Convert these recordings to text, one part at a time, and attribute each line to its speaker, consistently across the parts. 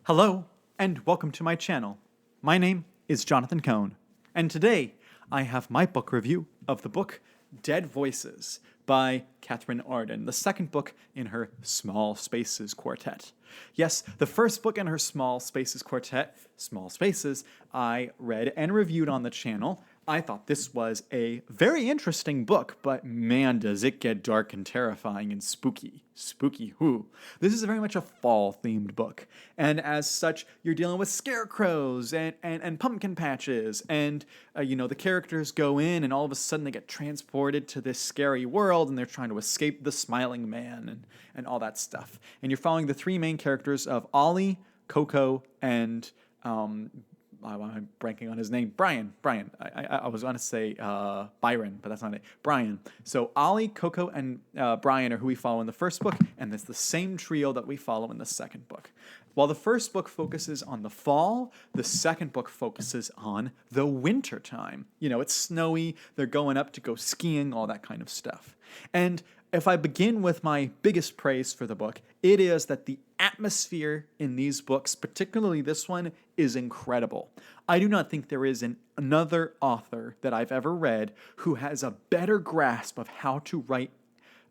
Speaker 1: Hello, and welcome to my channel. My name is Jonathan Cohn, and today I have my book review of the book Dead Voices by Catherine Arden, the second book in her Small Spaces Quartet. Yes, the first book in her Small Spaces Quartet, Small Spaces, I read and reviewed on the channel. I thought this was a very interesting book, but man, does it get dark and terrifying and spooky. Spooky who? This is very much a fall-themed book, and as such, you're dealing with scarecrows and pumpkin patches, and the characters go in, and all of a sudden they get transported to this scary world, and they're trying to escape the smiling man and all that stuff. And you're following the three main characters of Ollie, Coco, and I'm blanking on his name. Brian. I was going to say Byron, but that's not it. Brian. So Ollie, Coco, and Brian are who we follow in the first book, and it's the same trio that we follow in the second book. While the first book focuses on the fall, the second book focuses on the winter time. It's snowy, they're going up to go skiing, all that kind of stuff. And if I begin with my biggest praise for the book, it is that the atmosphere in these books, particularly this one, is incredible. I do not think there is another author that I've ever read who has a better grasp of how to write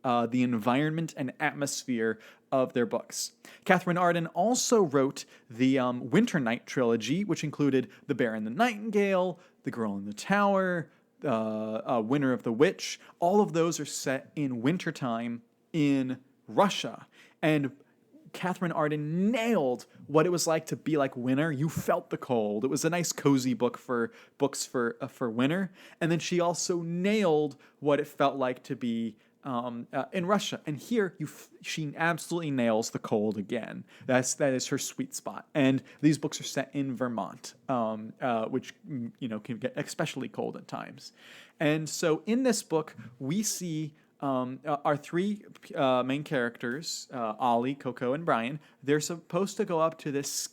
Speaker 1: the environment and atmosphere of their books. Catherine Arden also wrote the Winter Night trilogy, which included The Bear and the Nightingale, The Girl in the Tower, Winter of the Witch. All of those are set in wintertime in Russia. And Catherine Arden nailed what it was like to be like winter. You felt the cold. It was a nice cozy book for books for winter. And then she also nailed what it felt like to be in Russia. And here she absolutely nails the cold again. That is her sweet spot. And these books are set in Vermont, which can get especially cold at times. And so in this book, we see our three main characters, Ollie, Coco, and Brian. They're supposed to go up to this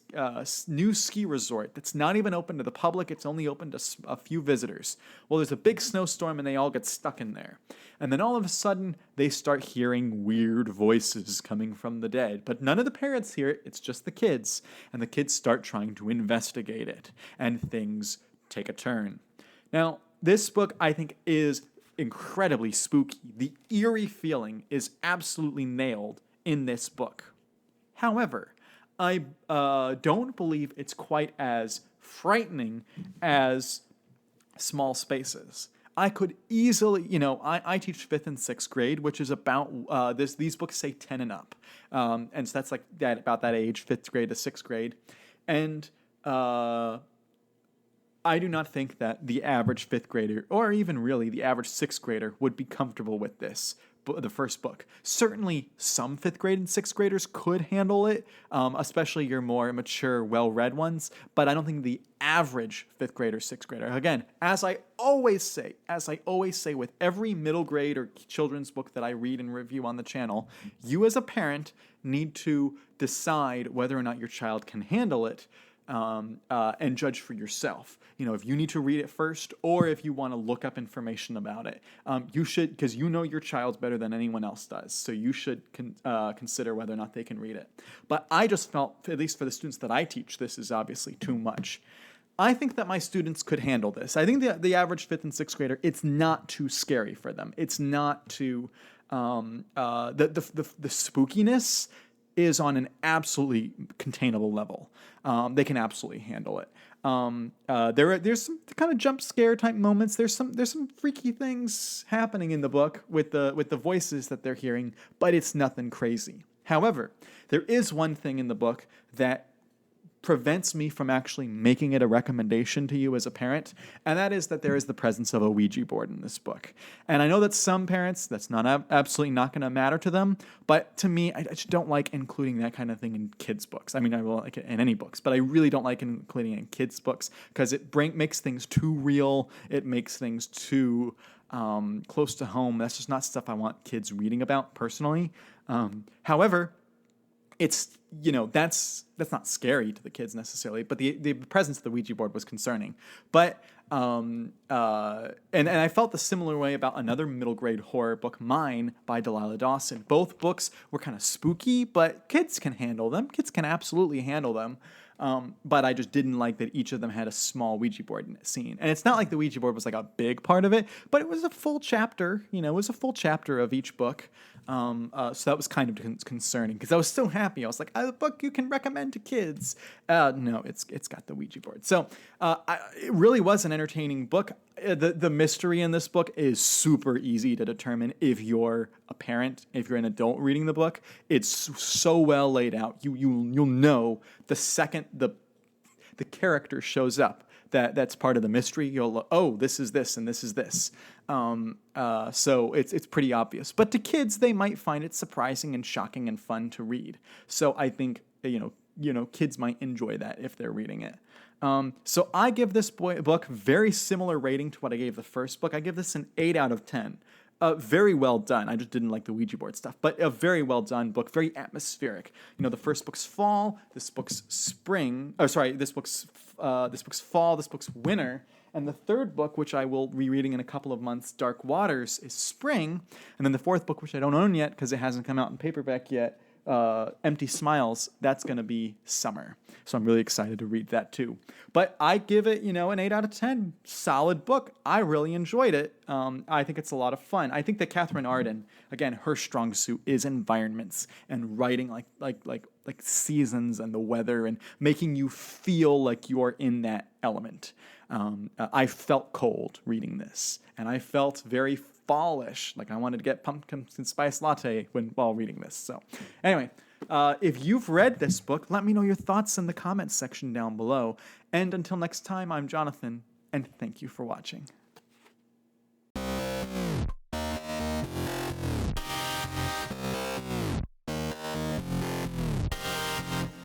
Speaker 1: new ski resort that's not even open to the public. It's only open to a few visitors. Well, there's a big snowstorm, and they all get stuck in there. And then all of a sudden, they start hearing weird voices coming from the dead. But none of the parents hear it. It's just the kids. And the kids start trying to investigate it. And things take a turn. Now, this book, I think, is incredibly spooky. The eerie feeling is absolutely nailed in this book. However, I don't believe it's quite as frightening as Small Spaces. I could easily, I teach 5th and 6th grade, which is about these books say 10 and up. And so that's like that about that age, 5th grade to 6th grade. And I do not think that the average 5th grader, or even really the average 6th grader, would be comfortable with this, the first book. Certainly some 5th grade and 6th graders could handle it, especially your more mature, well-read ones, but I don't think the average 5th grader, 6th grader. Again, as I always say with every middle grade or children's book that I read and review on the channel, you as a parent need to decide whether or not your child can handle it, and judge for yourself. If you need to read it first, or if you want to look up information about it, you should, because your child's better than anyone else does. So you should consider whether or not they can read it. But I just felt, at least for the students that I teach, this is obviously too much. I think that my students could handle this. I think the average 5th and 6th grader, it's not too scary for them. It's not too the spookiness is on an absolutely containable level. They can absolutely handle it. There's some kind of jump scare type moments. There's some freaky things happening in the book with the voices that they're hearing, but it's nothing crazy. However, there is one thing in the book that prevents me from actually making it a recommendation to you as a parent, and that is that there is the presence of a Ouija board in this book. And I know that some parents, that's not absolutely not going to matter to them, but to me, I just don't like including that kind of thing in kids' books. I mean, I will like it in any books, but I really don't like including it in kids' books because it makes things too real. It makes things too close to home. That's just not stuff I want kids reading about personally. However, it's, that's not scary to the kids necessarily, but the presence of the Ouija board was concerning. But And I felt the similar way about another middle grade horror book, Mine, by Delilah Dawson. Both books were kind of spooky, but kids can handle them. Kids can absolutely handle them. But I just didn't like that each of them had a small Ouija board scene. And it's not like the Ouija board was like a big part of it, but it was a full chapter. You know, it was a full chapter of each book. So that was kind of concerning because I was so happy. I was like, a book you can recommend to kids. No, it's got the Ouija board. So it really was an entertaining book. The mystery in this book is super easy to determine if you're a parent, if you're an adult reading the book. It's so well laid out. You'll know the second the character shows up that's part of the mystery. You'll this is this and this is this. So it's pretty obvious. But to kids, they might find it surprising and shocking and fun to read. So I think kids might enjoy that if they're reading it. So I give this book very similar rating to what I gave the first book. I give this an 8 out of 10. Very well done. I just didn't like the Ouija board stuff, but a very well done book, very atmospheric. The first book's fall, this book's spring. Oh, sorry, this book's fall, this book's winter, and the third book, which I will be reading in a couple of months, Dark Waters, is spring, and then the fourth book, which I don't own yet because it hasn't come out in paperback yet, Empty Smiles, that's going to be summer. So I'm really excited to read that too. But I give it, an 8 out of 10. Solid book. I really enjoyed it. I think it's a lot of fun. I think that Catherine Arden, again, her strong suit is environments and writing like seasons and the weather and making you feel like you're in that element. I felt cold reading this, and I felt very fallish, like I wanted to get pumpkin spice latte while reading this. So anyway, if you've read this book, let me know your thoughts in the comments section down below. And until next time, I'm Jonathan, and thank you for watching.